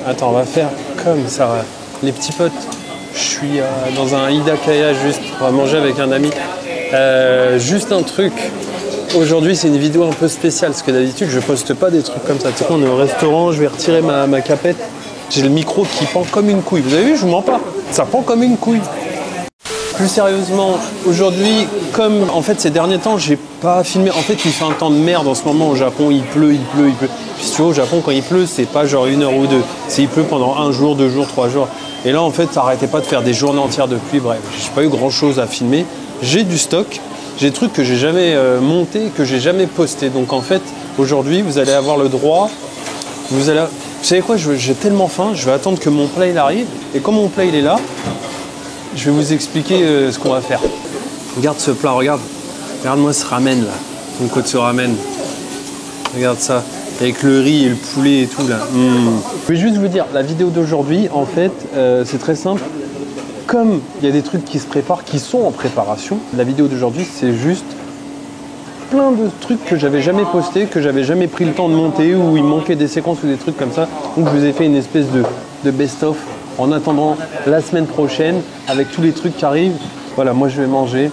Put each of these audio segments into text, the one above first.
Attends, on va faire comme ça. Les petits potes, je suis dans un Idakaya juste. On va manger avec un ami. Juste un truc. Aujourd'hui, c'est une vidéo un peu spéciale parce que d'habitude, je poste pas des trucs comme ça. Tu sais, on est au restaurant, je vais retirer ma capette. J'ai le micro qui pend comme une couille. Vous avez vu, je vous mens pas. Ça pend comme une couille. Plus sérieusement, aujourd'hui, comme en fait ces derniers temps, j'ai pas filmé. En fait, il fait un temps de merde en ce moment au Japon. Il pleut. Puis si tu vois, au Japon, quand il pleut, c'est pas genre 1 heure ou 2. C'est il pleut pendant 1 jour, 2 jours, 3 jours. Et là, en fait, ça arrêtait pas de faire des journées entières de pluie. Bref, j'ai pas eu grand chose à filmer. J'ai du stock. J'ai des trucs que j'ai jamais monté, que j'ai jamais posté. Donc en fait, aujourd'hui, vous allez avoir le droit. Vous savez quoi, j'ai tellement faim. Je vais attendre que mon plat il arrive. Et comme mon plat il est là. Je vais vous expliquer ce qu'on va faire. Regarde ce plat, regarde-moi ce ramen là, mon côte ce ramen. Regarde ça, avec le riz et le poulet et tout là. Je vais juste vous dire, la vidéo d'aujourd'hui, en fait, c'est très simple. Comme il y a des trucs qui se préparent, qui sont en préparation, la vidéo d'aujourd'hui, c'est juste plein de trucs que j'avais jamais postés, que j'avais jamais pris le temps de monter, où il manquait des séquences ou des trucs comme ça. Donc je vous ai fait une espèce de best-of. En attendant la semaine prochaine, avec tous les trucs qui arrivent, voilà, moi je vais manger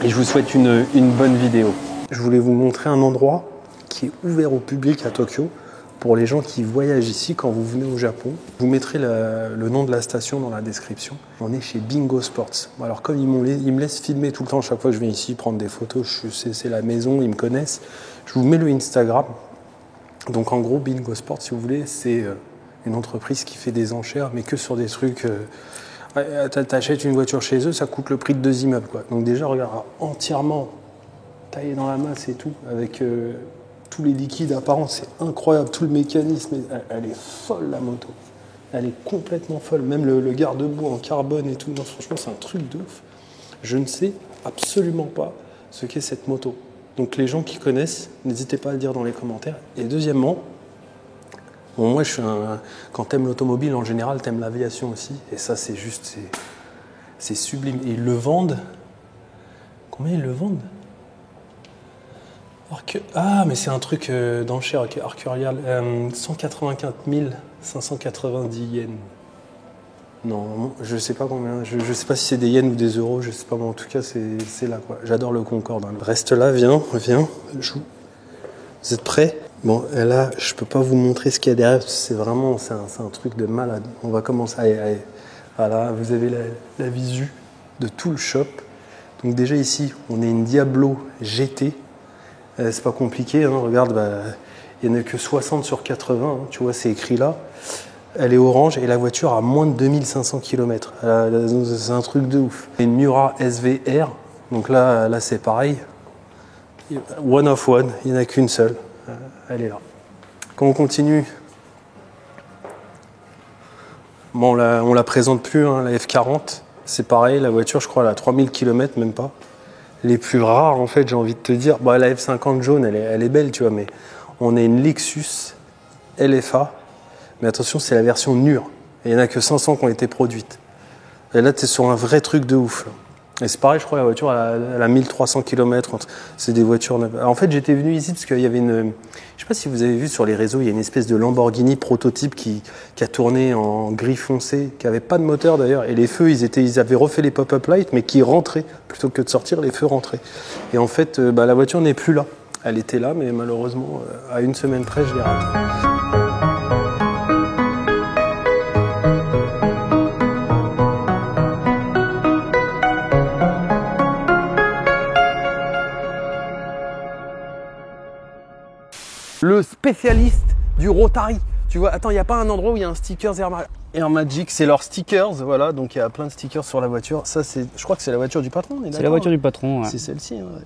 et je vous souhaite une bonne vidéo. Je voulais vous montrer un endroit qui est ouvert au public à Tokyo pour les gens qui voyagent ici quand vous venez au Japon. Je vous mettrai le nom de la station dans la description. On est chez Bingo Sports. Alors comme ils me laissent filmer tout le temps, chaque fois que je viens ici prendre des photos, c'est la maison, ils me connaissent. Je vous mets le Instagram. Donc en gros, Bingo Sports, si vous voulez, c'est une entreprise qui fait des enchères, mais que sur des trucs. T'achètes une voiture chez eux, ça coûte le prix de 2 immeubles, quoi. Donc déjà, regarde, entièrement taillé dans la masse et tout, avec tous les liquides apparents, c'est incroyable, tout le mécanisme, elle est folle la moto. Elle est complètement folle, même le garde-boue en carbone et tout. Non, franchement, c'est un truc de ouf. Je ne sais absolument pas ce qu'est cette moto. Donc les gens qui connaissent, n'hésitez pas à le dire dans les commentaires. Et deuxièmement, bon, moi, quand t'aimes l'automobile, en général, t'aimes l'aviation aussi. Et ça, c'est juste, c'est sublime. Et ils le vendent. Combien ils le vendent? Ah, mais c'est un truc d'enchère, Arcurial. 184 590 yens. Non, je sais pas combien. Je sais pas si c'est des yens ou des euros. Je sais pas, mais en tout cas, c'est là, quoi. J'adore le Concorde. Hein. Reste là, viens. Joue. Vous êtes prêts? Bon, là, je peux pas vous montrer ce qu'il y a derrière. C'est un truc de malade. On va commencer. Allez. Voilà, vous avez la visu de tout le shop. Donc déjà ici, on est une Diablo GT. C'est pas compliqué, hein. Regarde, il n'y en a que 60 sur 80. Hein. Tu vois, c'est écrit là. Elle est orange et la voiture a moins de 2500 km. C'est un truc de ouf. Une Miura SVR. Donc là c'est pareil. One of one, il n'y en a qu'une seule. Elle est là. Quand on continue, bon, on la présente plus, hein, la F40. C'est pareil, la voiture, je crois, elle a 3000 km, même pas. Les plus rares, en fait, j'ai envie de te dire, la F50 jaune, elle est belle, tu vois, mais on a une Lexus LFA. Mais attention, c'est la version NUR. Et il n'y en a que 500 qui ont été produites. Et là, tu es sur un vrai truc de ouf. Là. Et c'est pareil, je crois, la voiture, elle a 1300 km. C'est des voitures neuves. En fait, j'étais venu ici parce qu'il y avait une... Je ne sais pas si vous avez vu sur les réseaux, il y a une espèce de Lamborghini prototype qui a tourné en gris foncé, qui n'avait pas de moteur d'ailleurs. Et les feux, ils avaient refait les pop-up lights, mais qui rentraient. Plutôt que de sortir, les feux rentraient. Et en fait, la voiture n'est plus là. Elle était là, mais malheureusement, à 1 semaine près, je l'ai ratée. Le spécialiste du Rotary. Tu vois, attends, il n'y a pas un endroit où il y a un sticker Air Magic, c'est leurs stickers, voilà, donc il y a plein de stickers sur la voiture. Ça, je crois que c'est la voiture du patron, on est d'accord? C'est la voiture du patron, ouais. C'est celle-ci, hein, ouais.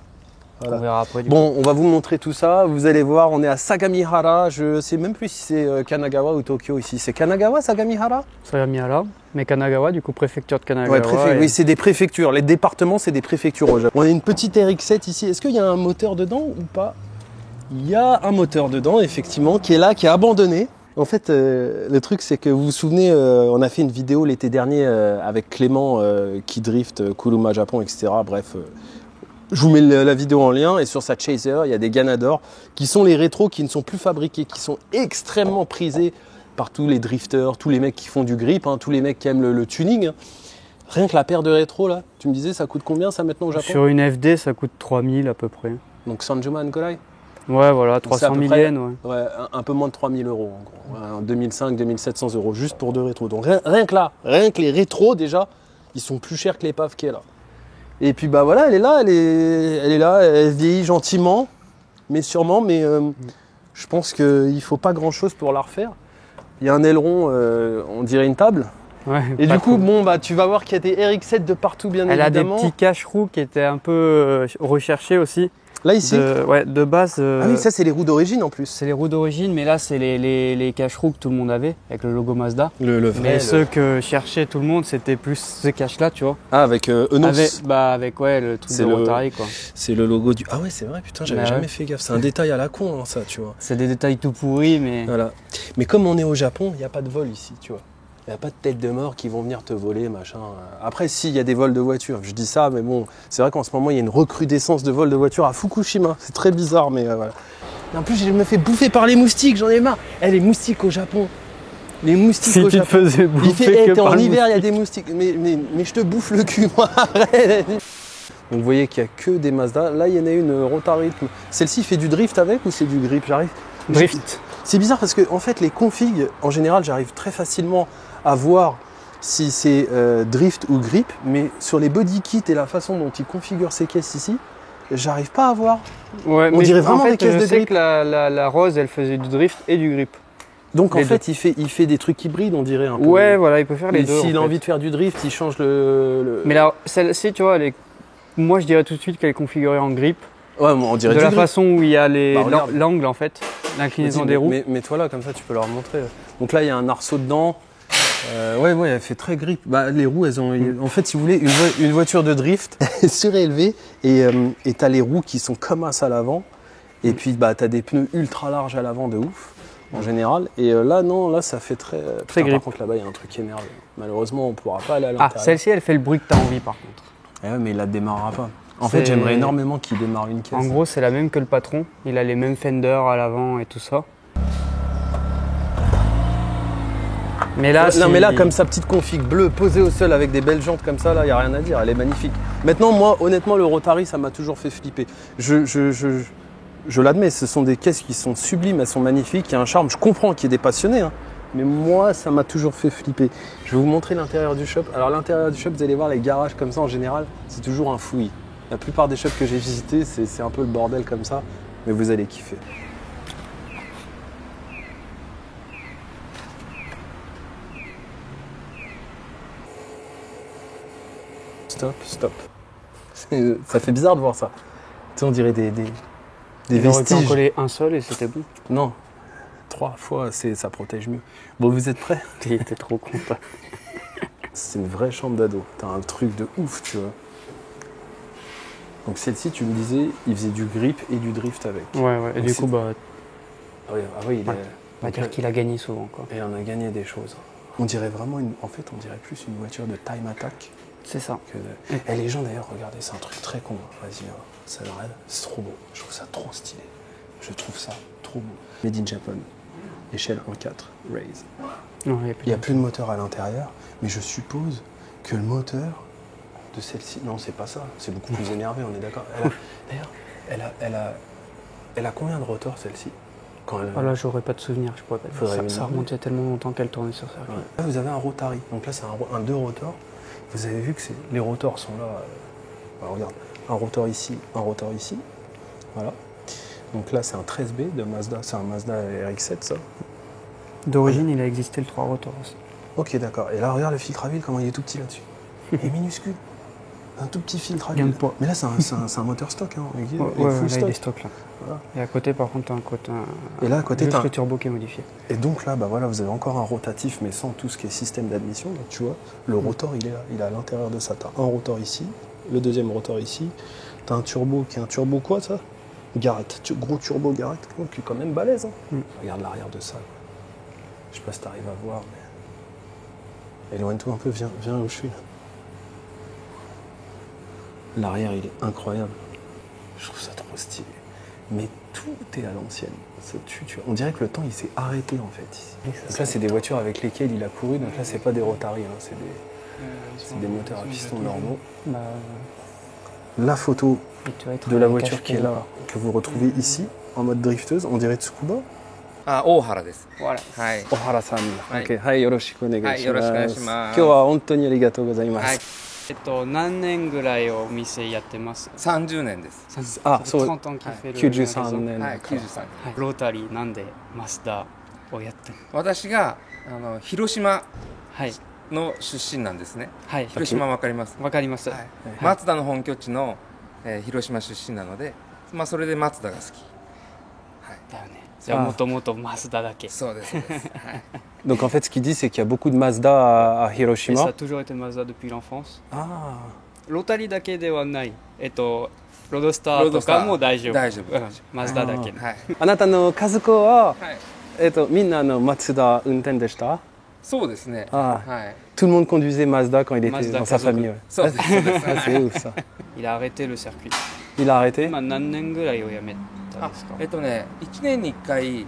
Voilà. On verra après. Bon, on va vous montrer tout ça, vous allez voir, on est à Sagamihara, je sais même plus si c'est Kanagawa ou Tokyo ici. C'est Kanagawa, Sagamihara? Sagamihara, mais Kanagawa, du coup, préfecture de Kanagawa. Ouais, oui, c'est des préfectures, les départements, c'est des préfectures au Japon. On a une petite RX-7 ici, est-ce qu'il y a un moteur dedans ou pas? Il y a un moteur dedans, effectivement, qui est là, qui est abandonné. En fait, le truc, c'est que vous vous souvenez, on a fait une vidéo l'été dernier avec Clément qui drift, Kuruma Japon, etc. Bref, je vous mets la vidéo en lien. Et sur sa Chaser, il y a des Ganador qui sont les rétros qui ne sont plus fabriqués, qui sont extrêmement prisés par tous les drifters, tous les mecs qui font du grip, hein, tous les mecs qui aiment le tuning. Hein. Rien que la paire de rétro, là, tu me disais, ça coûte combien ça maintenant au Japon? Sur une FD, ça coûte 3000 à peu près. Donc Sanjoma Ankolai? Ouais, voilà, Donc, c'est à 300 peu 000 près, yens, ouais. Ouais, un peu moins de 3000 euros en gros. 2500-2700 euros juste pour 2 rétros. Donc rien que là, rien que les rétros déjà, ils sont plus chers que l'épave qui est là. Et puis bah voilà, elle est là, elle vieillit gentiment, mais sûrement, mais je pense qu'il ne faut pas grand chose pour la refaire. Il y a un aileron, on dirait une table. Ouais, Et pas du coup, trop. bon, bah, tu vas voir qu'il y a des RX7 de partout, bien Elle évidemment. a des petits cache-roues qui étaient un peu recherchés aussi. Là, ici. De base. Ah oui, ça, c'est les roues d'origine en plus. C'est les roues d'origine, mais là, c'est les cache-roues que tout le monde avait, avec le logo Mazda. Le vrai. Mais ceux que cherchait tout le monde, c'était plus ces caches-là, tu vois. Ah, avec Eunos. Avec ouais, le truc de Rotary, quoi. C'est le logo du. Ah ouais, c'est vrai, putain, j'avais Bah jamais ouais. fait gaffe. C'est un détail à la con, hein, ça, tu vois. C'est des détails tout pourris, mais. Voilà. Mais comme on est au Japon, il n'y a pas de vol ici, tu vois. Il n'y a pas de tête de mort qui vont venir te voler, machin. Après, si, il y a des vols de voitures. Je dis ça, mais bon, c'est vrai qu'en ce moment, il y a une recrudescence de vols de voitures à Fukushima. C'est très bizarre, mais voilà. Et en plus, je me fais bouffer par les moustiques, j'en ai marre. Les moustiques au Japon. Les moustiques Si au tu te Japon. faisais bouffer que t'es par en le hiver, il y a moustique. des moustiques. Mais je te bouffe le cul, moi. Arrête. Donc, vous voyez qu'il n'y a que des Mazda. Là, il y en a une Rotary. Celle-ci fait du drift avec ou c'est du grip? J'arrive. Drift. C'est bizarre parce que en fait les configs, en général, j'arrive très facilement à voir si c'est drift ou grip, mais sur les body kits et la façon dont ils configurent ces caisses ici, j'arrive pas à voir. Ouais, On mais dirait vraiment en fait, des caisses je de sais grip. que la rose, elle faisait du drift et du grip. Donc en Les fait, il fait des trucs hybrides, on dirait un peu. Ouais, voilà, il peut faire les Et deux. s'il a en fait. envie de faire du drift, il change le. Mais là, celle-ci, tu vois, moi je dirais tout de suite qu'elle est configurée en grip. Ouais, on dirait De du la grip. façon où il y a Bah, regarde. l'angle en fait, l'inclinaison Vas-y, des roues. Mets-toi là, comme ça tu peux leur montrer. Donc là, il y a un arceau dedans. Ouais, elle fait très grip. Bah, les roues, elles ont. En fait, si vous voulez, une voiture de drift surélevée et t'as les roues qui sont comme ça à l'avant. Et puis, bah, t'as des pneus ultra larges à l'avant de ouf, en général. Et là, non, là, ça fait très. Très Putain, grip. Par contre, là-bas, il y a un truc énervé. Malheureusement, on pourra pas aller à l'intérieur. Ah, celle-ci, elle fait le bruit que t'as envie par contre. Ouais, mais il la démarrera pas. En fait, C'est- j'aimerais énormément qu'il démarre une caisse. En gros, c'est la même que le patron. Il a les mêmes fenders à l'avant et tout ça. Mais là, Non mais là comme sa petite config bleue posée au sol avec des belles jantes comme ça, là il n'y a rien à dire, elle est magnifique. Maintenant moi honnêtement le Rotary ça m'a toujours fait flipper. Je l'admets, ce sont des caisses qui sont sublimes, elles sont magnifiques, il y a un charme, je comprends qu'il y ait des passionnés, hein, mais moi ça m'a toujours fait flipper. Je vais vous montrer l'intérieur du shop. Alors l'intérieur du shop, vous allez voir les garages comme ça en général, c'est toujours un fouillis. La plupart des shops que j'ai visités, c'est un peu le bordel comme ça, mais vous allez kiffer. Stop. Ça fait bizarre de voir ça. Tu sais, on dirait des il aurait pu en vestiges. coller un seul et c'était bon. Non, 3 fois, ça protège mieux. Bon, vous êtes prêts? Il était trop content. C'est une vraie chambre d'ado. T'as un truc de ouf, tu vois. Donc celle-ci, tu me disais, il faisait du grip et du drift avec. Ouais. Et Donc du c'est- coup, bah, Ah oui, il Ouais. est... on va dire qu'il a gagné souvent, quoi. Et on a gagné des choses. On dirait vraiment, en fait, on dirait plus une voiture de time attack C'est ça. que... Et les gens, d'ailleurs, regardez, c'est un truc très con. Vas-y, hein, ça m'arrête. C'est trop beau. Je trouve ça trop stylé. Je trouve ça trop beau. Made in Japan. Échelle 1.4. Raise. Non, Il n'y a plus de moteur à l'intérieur, mais je suppose que le moteur de celle-ci... Non, c'est pas ça. C'est beaucoup plus énervé, on est d'accord. D'ailleurs, elle a combien de rotors, celle-ci? Quand elle... Ah là, j'aurais pas de souvenir, je pourrais pas dire. Faudrait une Ça remonte il y a tellement longtemps qu'elle tournait sur circuit. Ouais. Là, vous avez un Rotary. Donc là, c'est un 2 rotors. Vous avez vu que les rotors sont là. Alors, regarde, un rotor ici, un rotor ici. Voilà. Donc là, c'est un 13B de Mazda. C'est un Mazda RX-7, ça. D'origine, il a existé le 3 rotors aussi. Ok, d'accord. Et là, regarde le filtre à huile, comment il est tout petit là-dessus. Il est minuscule. Un tout petit filtre à Gain huile. de poids. Mais là, c'est un moteur stock. Hein. Il est Ouais, full là, stock. il est stock là. Voilà. Et à côté, par contre, t'as Et là, à côté, juste t'as un- le turbo qui est modifié. Et donc là, bah voilà, vous avez encore un rotatif, mais sans tout ce qui est système d'admission. Donc tu vois, le rotor, il est là. Il est à l'intérieur de ça. Tu as un rotor ici, le deuxième rotor ici. Tu as un turbo qui est un turbo quoi, ça? Garrett. Gros turbo Garrett, qui est quand même balèze. Hein. Regarde l'arrière de ça. Je sais pas si tu arrives à voir, mais... Éloigne-toi un peu, viens où je suis. Là. L'arrière, il est incroyable. Je trouve ça trop stylé. Mais Tout est à l'ancienne. On dirait que le temps il s'est arrêté en fait ici. Donc là c'est des voitures avec lesquelles il a couru, donc là c'est pas des Rotary, hein, c'est des moteurs à piston normaux. La photo de la voiture qui est là, que vous retrouvez ici, en mode drifteuse, on dirait Tsukuba. Ah, Ohara desu. Voilà. Ouais. Ohara-san. Ouais. Ok. Hai, yoroshiku onegaiはい、shimasu. よろしくお願いします。今日は本当にありがとうございまはいす。何年ぐらいお店やってます30年です。あ、そう。 30ans qui fait le 93 magasin. 年はい、から。 93年。はいロータリーなんでマスダをやってる私が広島はいの出身なんですね。はい広島わかります。わかります、はい。マツダの本拠地の広島出身なので、まあそれでマツダが好き。だよねじゃあもともとマスダだけそうです。そうです。はい。 Donc en fait, ce qu'il dit, c'est qu'il y a beaucoup de Mazda à Et ça Hiroshima. a toujours été Mazda depuis l'enfance Ah. ロータリーだけではないロードスターとかも大丈夫大丈夫。うんマスダだけではい。あなたの家族は、はい。みんなマツダ運転でした？そうですね。あはい。 Tout le monde conduisait Mazda quand il était Mazda dans sa家族。 famille. Ouais. そうです。そうです。 Ah, c'est ouf ça. Il a arrêté le circuit Il a arrêté? 今何年ぐらいをやめたんあですか、ね、1年に1回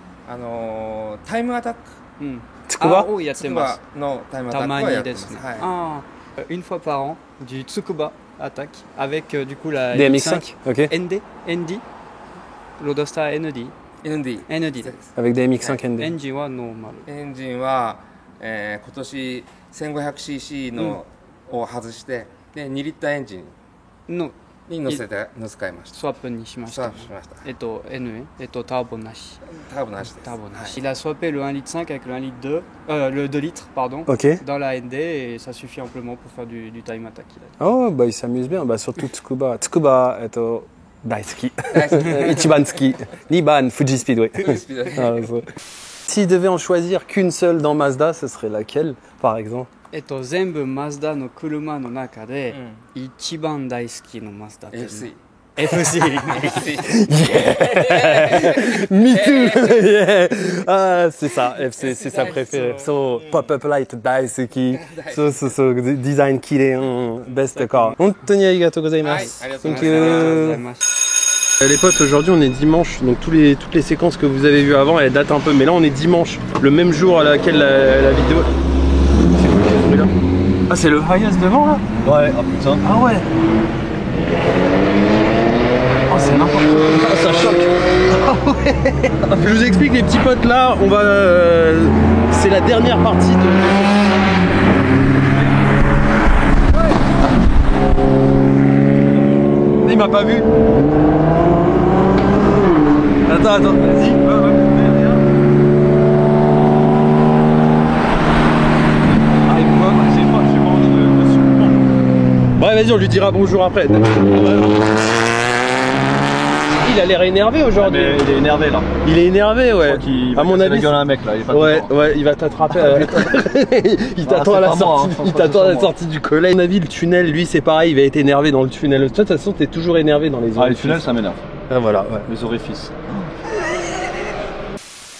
タイムアタック。うんつくばをやってますのタイムアタックたまにはやってます。ですね、はい。 Ah, une fois par an du Tsukuba attaque avec du coup la Des MX5? Ok. NDロードスター ND ND。 ND そうです Avec des MX5 ND. エンジンはノーマルエンジンは、今年 1500cc の、を外してで2リッターエンジンのに乗せ替えました。スワップにしましスワたップしました。 N ターボなしターボなしです。ターボなし、はい il a swappé le 1 litre 5 avec le 1 litre 2 le 2 litres pardon Ok. dans la ND et ça suffit amplement pour faire du time attack. Oh, bah il s'amuse bien. Bah surtout Tsukuba. Tsukuba, daisuki. 大好き。 Ichiban tsuki. Niban Fuji Speedway. スピードで Ah, ça. S'il devait en choisir qu'une seule dans Mazda, ce serait laquelle, par exemple? 全部マズダの車の中で、一番大好きのマズダっていうの FC。 FC Me too. Yeah. Ah, c'est ça. FC, c'est sa préférée. So, pop-up light daisuki. So, design kirei. Best car. Hontoni arigatou gozaimasu. はい、ありがとうご Thank ざいます。 ありがとうござい you. ます Les potes, aujourd'hui on est dimanche, donc toutes les séquences que vous avez vues avant elles datent un peu, mais là on est dimanche, le même jour à laquelle la vidéo... C'est quoi ce bruit là? Ah c'est le highest devant là? Ouais, ah putain. Ah ouais. Oh c'est n'importe quoi, ah, ça choque. Ah ouais. Je vous explique les petits potes, là on va... c'est la dernière partie de... Il m'a pas vu. Attends, vas-y. Ouais, vas-y, on lui dira bonjour après. Il a l'air énervé aujourd'hui. Mais il est énervé là. Il est énervé, ouais. À mon avis, gueule à un mec là. Il est pas ouais, content. ouais, il va t'attraper. Il t'attend c'est à la pas moi, sortie. hein, franchement, Il t'attend à c'est la pas sortie du collège. À mon avis, le tunnel, lui, c'est pareil. Il va être énervé dans le tunnel. De toute façon, t'es toujours énervé dans les Ah, les orifices. tunnels ça m'énerve. Ah, voilà, ouais. Les orifices.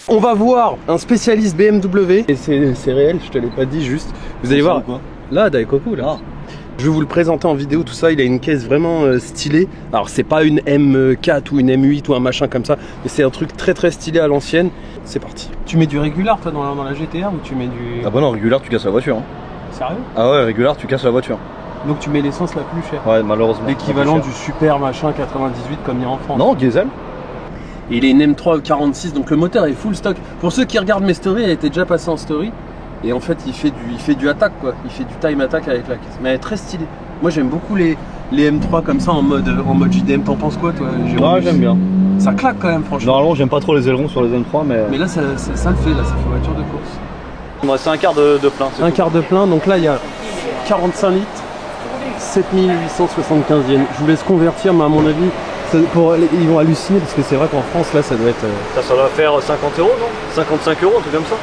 On va voir un spécialiste BMW. Et c'est réel, je te l'ai pas dit juste. Vous allez voir. Quoi Là, Daikoku, là. Ah. Je vais vous le présenter en vidéo, tout ça. Il a une caisse vraiment stylée. Alors, c'est pas une M4 ou une M8 ou un machin comme ça, mais c'est un truc très très stylé à l'ancienne. C'est parti. Tu mets du régular, toi, dans la GTR ou tu mets du. Ah bah non, régular tu casses la voiture. Hein. Sérieux? Ah ouais, régular tu casses la voiture. Donc, tu mets l'essence la plus chère. Ouais, malheureusement. L'équivalent du super machin 98 comme il y a en France. Non, diesel. Et il est une M3 46, donc le moteur est full stock. Pour ceux qui regardent mes stories, elle était déjà passée en story. Et en fait, il fait du attack quoi. Il fait du time attack avec la caisse. Mais elle est très stylée. Moi, j'aime beaucoup les M3 comme ça en mode JDM. T'en penses quoi, toi, Jérôme? Ouais, j'aime bien. Ça claque quand même, franchement. Normalement, j'aime pas trop les ailerons sur les M3, mais. Mais là, ça le fait. Là, ça fait voiture de course. Il me reste un quart de plein. Un quart de plein. Donc là, il y a 45 litres, 7875 yens. Je vous laisse convertir, mais à mon avis, ils vont halluciner parce que c'est vrai qu'en France, là, ça doit être. Ça doit faire 50 €, non 55 €, un truc comme ça.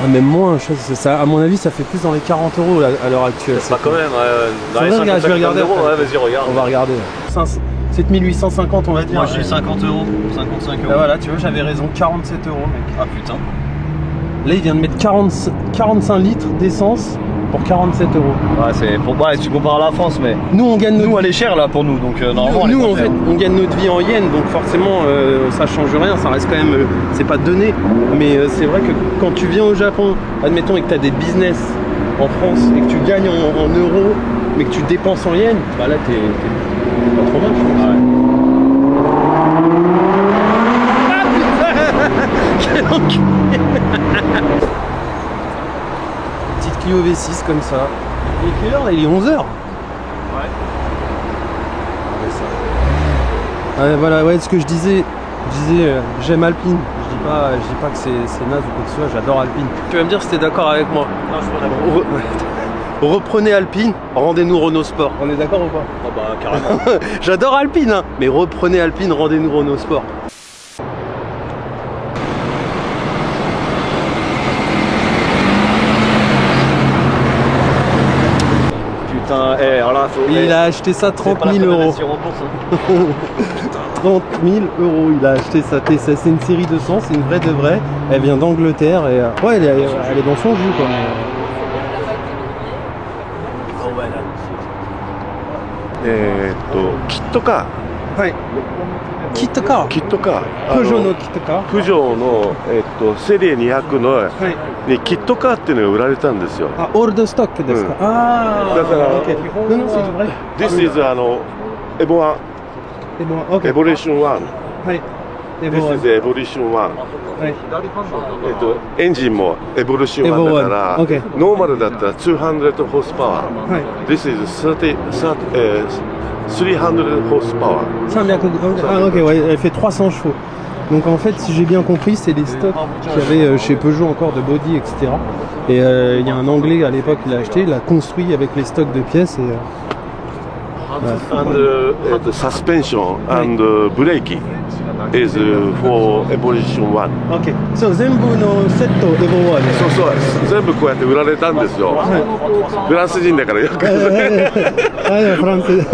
Ah, même moins, ça, à mon avis, ça fait plus dans les 40 € à l'heure actuelle. Pas quand même, dans les Faudrait regarder, je vais regarder €, après. ouais, vas-y, regarde. On va regarder. 7850, on va dire. Moi j'ai 50 €, 55 €. Ah, voilà, tu vois, j'avais raison, 47 €, mec. Ah putain. Là, il vient de mettre 45 litres d'essence pour 47 €. Ouais, c'est pour tu compares à la France, mais Nous, on gagne nous, elle est chère là pour nous, donc normalement, nous, elle est en pas fait, chère. on gagne notre vie en yens, donc forcément, ça change rien, ça reste quand même, c'est pas donné. Mais c'est vrai que quand tu viens au Japon, admettons, et que tu as des business en France et que tu gagnes en euros, mais que tu dépenses en yens, bah là, t'es pas trop mal, je pense. Ouais. Quel enculé. Petite Clio V6 comme ça. Il est quelle heure là? Il est 11h. Ouais, voilà, ouais, ce que je disais, j'aime Alpine. Je dis pas que c'est naze ou quoi que ce soit, j'adore Alpine. Tu vas me dire si t'es d'accord avec moi. Non, je suis pas d'accord. Reprenez Alpine, rendez-nous Renault Sport. On est d'accord ou pas? Oh bah carrément. J'adore Alpine, hein, mais reprenez Alpine, rendez-nous Renault Sport. Putain, alors là, faut... Il a acheté ça 30 000 €. 30 000 €, il a acheté sa T16. C'est une série 200, c'est une vraie de vraie. Elle vient d'Angleterre et ouais, elle est dans son jus quoi. Kitcar はい。キットカー。キットカープジョーのキットカー。プジョーの、セリエ200の、はい。にキットカーっていうのが売られたんですよ。あ、オールドストックですか。ああ。だからオッケー。Non, non, c'est vrai. This is エボワン、C'est bon. OK. エボリューション1。はい。エボ This is エボリューション1。はい。エンジンもエボリューション1だから、エボ1 OK ノーマルだったら200ホースパワー。はい。 This is 300 ホースパワー。 300. Ah, ok, ouais, elle fait 300 chevaux. Donc en fait, si j'ai bien compris, c'est les stocks qu'il y avait chez Peugeot encore de body, etc. Et il y a un Anglais à l'époque, il l'a acheté, il l'a construit avec les stocks de pièces. Et, And suspension and braking is for Evolution 1。 Ok. So, 全部のセットエボ1。そうそう、全部こうやって売られたんですよ。フランス人だからよく。はい、フランス。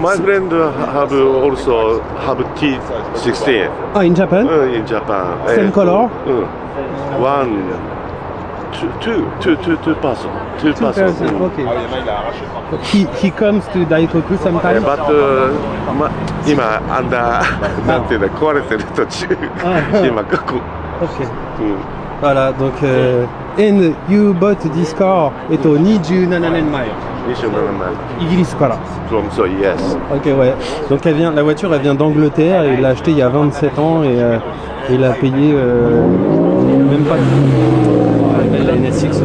My friend have also have T16 Ah, in Japan? in Japan. Same color? One, two person. Two person. Okay. He comes to Daikoku sometimes? But 今なんていうの壊れてる途中。今ここ。 Ok. Voilà, donc and you bought this car 27年前。 27万。イギリスから。 From so yes. Ok, ouais. Donc la voiture elle vient d'Angleterre et il l'a achetée il y a 27 ans et il a payé même pas. La NSX,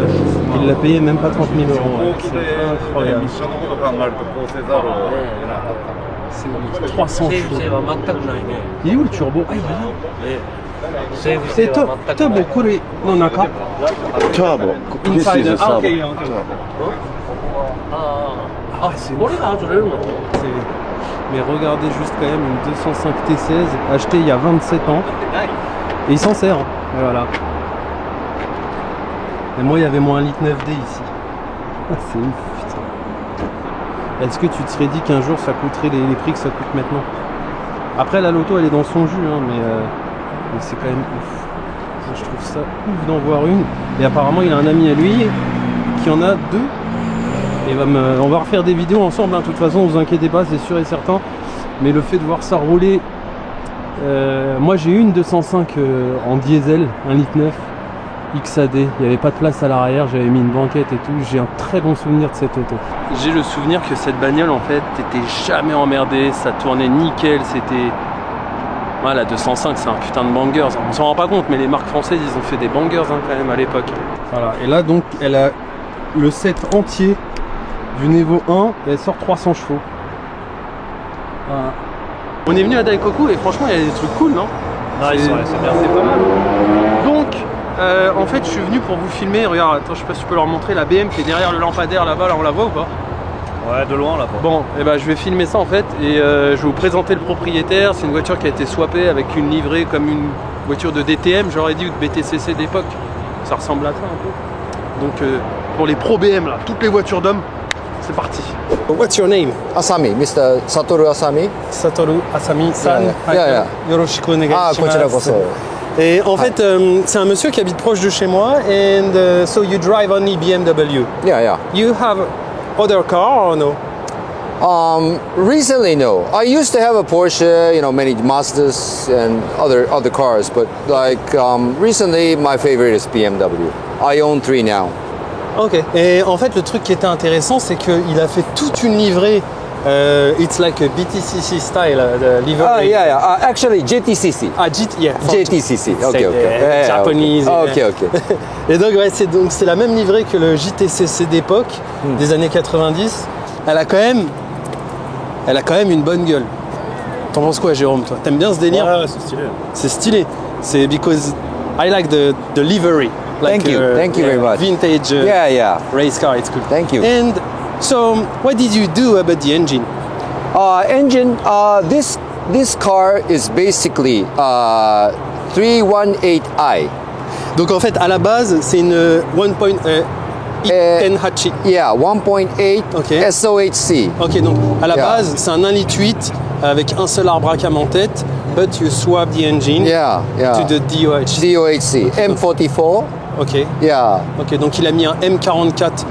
il l'a payé même pas 30 000 €. Ouais. C'est incroyable. C'est 300 chevaux. Il est où le turbo? Ah, il est là. C'est turbo, kure no naka? Turbo. This Inside. is a Ah, ok, turbo. ok. Ah, c'est mais regardez juste quand même une 205 T16 achetée il y a 27 ans et il s'en sert. Et voilà. Et moi il y avait moins 1,9 litre ici. Ah, c'est ouf, putain. Est-ce que tu te serais dit qu'un jour ça coûterait les prix que ça coûte maintenant? Après la loto elle est dans son jus hein, mais c'est quand même ouf. Moi, je trouve ça ouf d'en voir une. Et apparemment il a un ami à lui qui en a deux. Et on va refaire des vidéos ensemble, hein. De toute façon, vous inquiétez pas, c'est sûr et certain. Mais le fait de voir ça rouler, moi j'ai eu une 205 en diesel, 1,9 litre XAD. Il n'y avait pas de place à l'arrière, j'avais mis une banquette et tout. J'ai un très bon souvenir de cette auto. J'ai le souvenir que cette bagnole, en fait, t'étais jamais emmerdé, ça tournait nickel, c'était... Ouais, la 205, c'est un putain de bangers. On s'en rend pas compte, mais les marques françaises, ils ont fait des bangers hein, quand même à l'époque. Voilà, et là donc, elle a le set entier du Nevo 1 et elle sort 300 chevaux. Voilà. On est venu à Daikoku et franchement il y a des trucs cool, non? Ah, c'est bien, c'est pas mal. Donc en fait je suis venu pour vous filmer, regarde, attends je sais pas si tu peux leur montrer la BM qui est derrière le lampadaire là-bas, là on la voit ou pas? Ouais, de loin là. Bon, et ben je vais filmer ça en fait et je vais vous présenter le propriétaire. C'est une voiture qui a été swappée avec une livrée comme une voiture de DTM, j'aurais dit, ou de BTCC d'époque. Ça ressemble à ça un peu. Donc pour les pro BM là, toutes les voitures d'hommes, c'est parti. What's your name? Asami, Mr. Satoru Asami. Satoru Asami-san. Yeah, yeah. Yoroshiku onegai shimasu. こちらこそ。Et en fait, c'est un monsieur qui habite proche de chez moi. And so you drive only BMW. Yeah, yeah. You have other car or no? Recently, no. I used to have a Porsche, you know, many Mazdas and other cars, but like recently, my favorite is BMW. I own 3 now. Ok. Et en fait, le truc qui était intéressant, c'est qu'il a fait toute une livrée. It's like a BTCC style, the livery. Oh, yeah, yeah. Actually, JTCC. Ah, yeah. JTCC. Okay, okay. Yeah, Japanese. Okay, okay. Et donc, ouais, c'est la même livrée que le JTCC d'époque, des années 90. Elle a quand même une bonne gueule. T'en penses quoi, Jérôme, toi? T'aimes bien ce délire? Ouais, c'est stylé. C'est stylé. C'est because I like the livery. Like, Thank you very much. Vintage Yeah. race car, it's cool. Thank you. And so, what did you do about the engine? This car is basically 318i. Donc en fait, à la base, c'est une 1.8 Tenhachi. Yeah, 1.8 Okay. SOHC. Ok, donc à la Yeah. base, c'est un 1,8 litre avec un seul arbre à cam en tête, but you swap the engine Yeah, yeah. to the DOH. DOHC. M44. Ok, Yeah. ok, donc il a mis un M44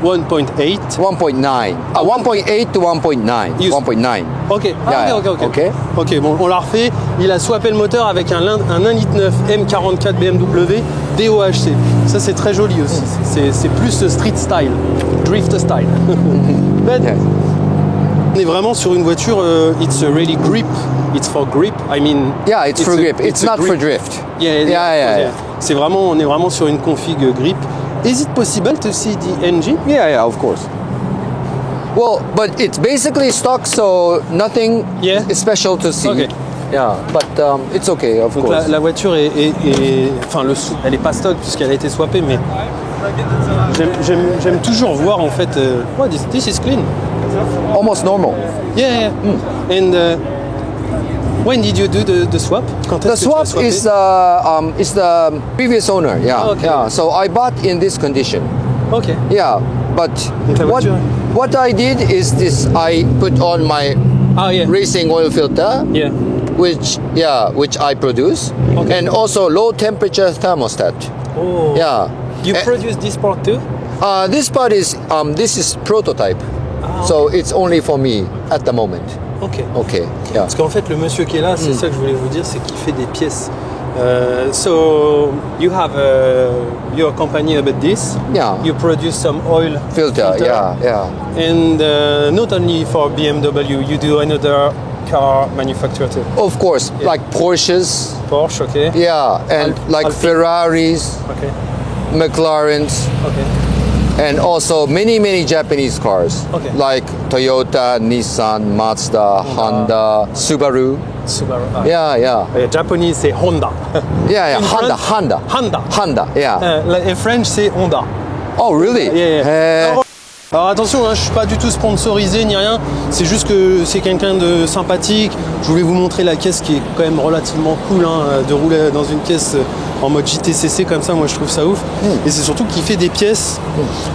1.8. 1.9. 1.8 to 1.9. You- 1.9. Ok, Yeah, ok. okay. Ok, bon, on l'a refait. Il a swappé le moteur avec un 1,9 M44 BMW DOHC. Ça, c'est très joli aussi. C'est plus street style, drift style. But Yeah. on est vraiment sur une voiture, it's a really grip. It's for grip. I mean. Yeah, it's for grip. It's a not for grip. drift. Yeah. C'est vraiment, on est vraiment sur une config grip. Is it possible to see the engine? Yeah, of course. Well, but it's basically stock, so nothing Yeah. special to see. Okay. Yeah, but it's okay, of Donc course. la voiture enfin elle est pas stock puisqu'elle a été swappée, mais j'aime toujours voir en fait. Oh, this is clean. Almost normal. Yeah. And when did you do the swap? Quand The est-ce que tu as swap swappé? is the previous owner. Yeah, Okay. yeah. So I bought in this condition. Ok. Yeah, but Donc la voiture. what I did is this: I put on my Ah yeah. racing oil filter, Yeah. which I produce, Okay. and also low temperature thermostat. Oh. Yeah. You Eh, produce this part too? This part is this is prototype, so it's only for me at the moment. Ok. Okay. Yeah. Parce qu'en fait, le monsieur qui est là, c'est ça que je voulais vous dire, c'est qu'il fait des pièces. So you have your company about this. Yeah. You produce some oil Filter. Yeah. And not only for BMW, you do another car manufacturer too. Of course, like Porsches. Porsche, okay. Yeah, and like Alpine. Ferraris, Okay. McLarens, Okay. and also many Japanese cars, Okay. like Toyota, Nissan, Mazda, Honda, Subaru. Subaru. Ah. Yeah. Japanese, c'est Honda. Yeah. In Honda. Honda. Yeah. Et French, c'est Honda. Oh, really? Yeah. Alors attention, hein, je suis pas du tout sponsorisé ni rien, c'est juste que c'est quelqu'un de sympathique. Je voulais vous montrer la caisse qui est quand même relativement cool, hein, de rouler dans une caisse en mode JTCC comme ça, moi je trouve ça ouf. Et c'est surtout qu'il fait des pièces.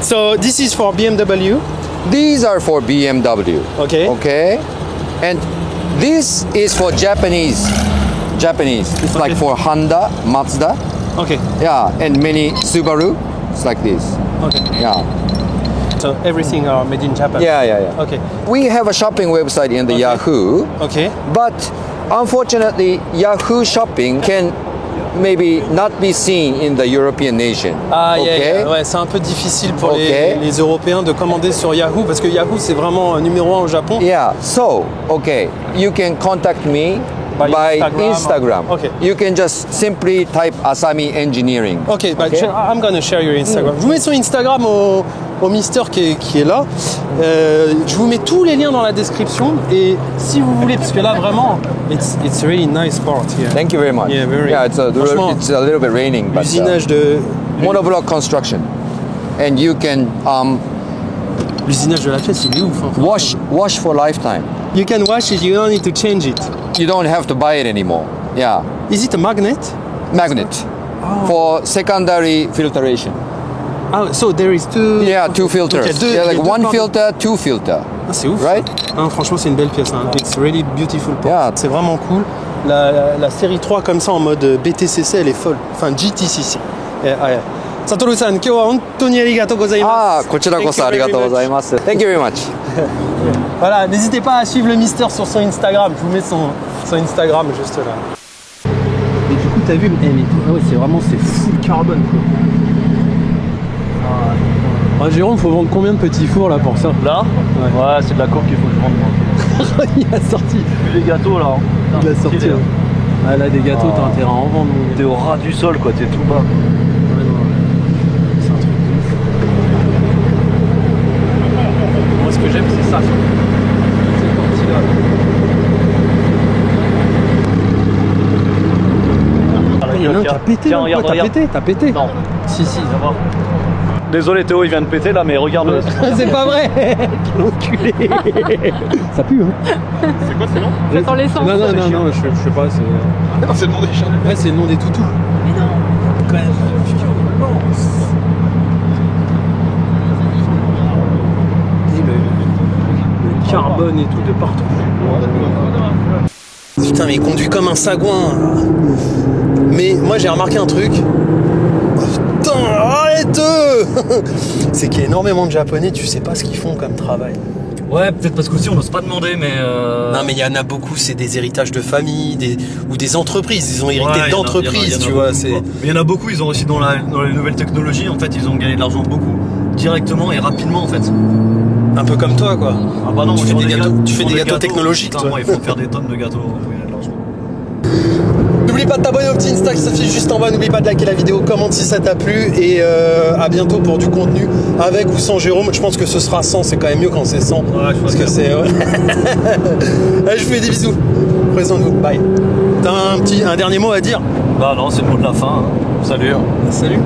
So this is for BMW. These are for BMW. Okay. Okay. And this is for Japanese. It's like for Honda, Mazda. Okay. Yeah, and many Subaru. It's like this. Okay. Yeah. So everything are made in Japan. Yeah. Okay. We have a shopping website in the Okay. Yahoo, Okay. but unfortunately, Yahoo shopping can maybe not be seen in the European nation. Ah okay? yeah. Ouais, c'est un peu difficile pour Okay. les Européens de commander sur Yahoo parce que Yahoo c'est vraiment numéro 1 au Japon. Yeah, so, okay, you can contact me By by Instagram. Instagram. Okay. You can just simply type Asami Engineering. Ok, bah, Okay. I'm gonna share your Instagram. Je vous mets son Instagram au Mister qui est là. Je vous mets tous les liens dans la description. Et si vous voulez, parce que là vraiment, it's a really nice part here. Thank you very much. Yeah, very. Franchement, it's a little bit raining, but L'usinage de monoblock construction. And you can l'usinage de la pièce, il est ouf. Hein. wash for lifetime. You can wash it. You don't need to change it. You don't have to buy it anymore. Yeah. Is it a magnet? Magnet for secondary filtration. Ah, so there is two. Yeah, two Donc, il y a filters. deux- Yeah, il y a like deux one parts. filter, two filter. Ah, c'est ouf. Right? Hein, franchement, c'est une belle pièce. Hein. It's really beautiful. Yeah. C'est vraiment cool. la série 3 comme ça en mode BTCC, elle est folle. Enfin, GTCC. Ouais. Satoru-san, 今日は本当にありがとうございます。こちらこそありがとうございます。Thank you very much. Voilà, n'hésitez pas à suivre le Mister sur son Instagram. Je vous mets son Instagram juste là. Et du coup, t'as vu, mais ouais, c'est vraiment full carbone quoi. Ah, Jérôme, faut vendre combien de petits fours là pour ça? Là ouais, c'est de la coque qu'il faut que je vende moi. Il a sorti. Les gâteaux là. Il a sorti. Ah là, des gâteaux, t'as intérêt à en vendre. T'es au ras du sol quoi, t'es tout bas. C'est un truc de ouf. Moi, ce que j'aime, c'est ça. Cette partie-là. Il y en a un qui a pété. Tiens, regarde, T'as pété. Non. Si, Ça va. Désolé Théo, il vient de péter là, mais regarde. C'est pas vrai. L'enculé. Ça pue, hein. C'est quoi, c'est non? Ça sent l'essence. Non, je sais pas. C'est le nom des chiens. Ouais, c'est le nom des toutous. Mais non. Quand même. Le carbone et tout de partout. Putain, mais il conduit comme un sagouin. Mais moi, j'ai remarqué un truc. Putain, arrête. C'est qu'il y a énormément de Japonais, tu sais pas ce qu'ils font comme travail. Ouais, peut-être parce qu'aussi on n'ose pas demander, mais. Non, mais il y en a beaucoup, c'est des héritages de famille, ou des entreprises. Ils ont hérité d'entreprises, tu vois. Mais il y en a beaucoup, ils ont aussi dans les nouvelles technologies, en fait, ils ont gagné de l'argent beaucoup, directement et rapidement, en fait. Un peu comme toi, quoi. Ah bah non, tu fais des gâteaux technologiques, putain, toi. moi, il faut faire des tonnes de gâteaux pour gagner de l'argent. N'oublie pas de t'abonner au petit Insta qui s'affiche juste en bas. N'oublie pas de liker la vidéo, commente si ça t'a plu. Et à bientôt pour du contenu avec ou sans Jérôme. Je pense que ce sera 100, c'est quand même mieux quand c'est 100. Ouais, parce que c'est. Allez, je vous fais des bisous. Prenez soin de vous. Bye. T'as un dernier mot à dire? Bah non, c'est le mot de la fin. Hein. Salut. Salut.